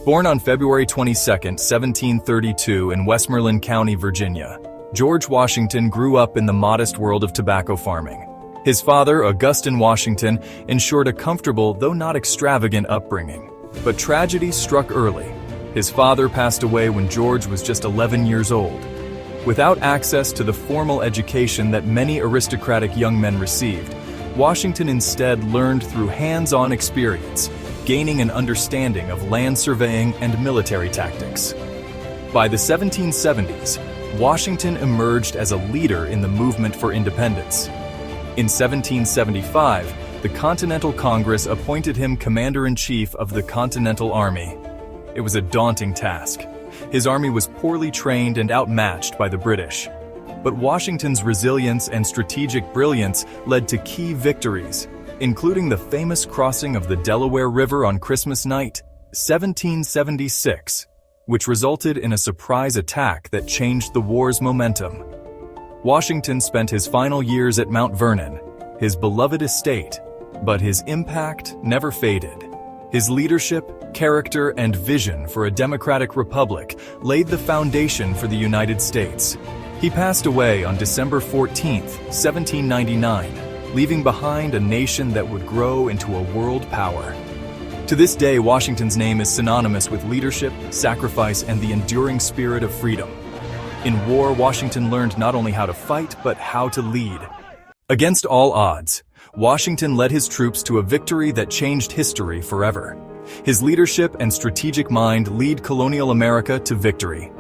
Born on February 22, 1732 in Westmoreland County, Virginia, George Washington grew up in the modest world of tobacco farming. His father, Augustine Washington, ensured a comfortable, though not extravagant, upbringing. But tragedy struck early. His father passed away when George was just 11 years old. Without access to the formal education that many aristocratic young men received, Washington instead learned through hands-on experience, gaining an understanding of land surveying and military tactics. By the 1770s, Washington emerged as a leader in the movement for independence. In 1775, the Continental Congress appointed him Commander-in-Chief of the Continental Army. It was a daunting task. His army was poorly trained and outmatched by the British. But Washington's resilience and strategic brilliance led to key victories, including the famous crossing of the Delaware River on Christmas night, 1776, which resulted in a surprise attack that changed the war's momentum. Washington spent his final years at Mount Vernon, his beloved estate, but his impact never faded. His leadership, character, and vision for a democratic republic laid the foundation for the United States. He passed away on December 14, 1799, leaving behind a nation that would grow into a world power. To this day, Washington's name is synonymous with leadership, sacrifice, and the enduring spirit of freedom. In war, Washington learned not only how to fight, but how to lead. Against all odds, Washington led his troops to a victory that changed history forever. His leadership and strategic mind led colonial America to victory.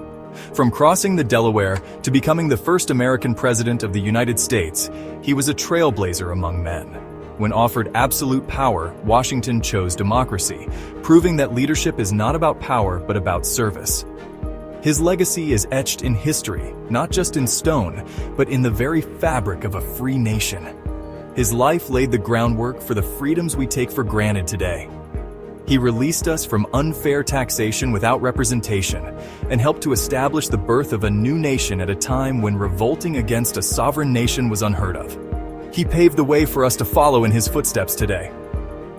From crossing the Delaware to becoming the first American president of the United States, he was a trailblazer among men. When offered absolute power, Washington chose democracy, proving that leadership is not about power but about service. His legacy is etched in history, not just in stone, but in the very fabric of a free nation. His life laid the groundwork for the freedoms we take for granted today. He released us from unfair taxation without representation and helped to establish the birth of a new nation at a time when revolting against a sovereign nation was unheard of. He paved the way for us to follow in his footsteps today.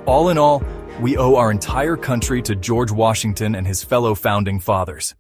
All in all, we owe our entire country to George Washington and his fellow founding fathers.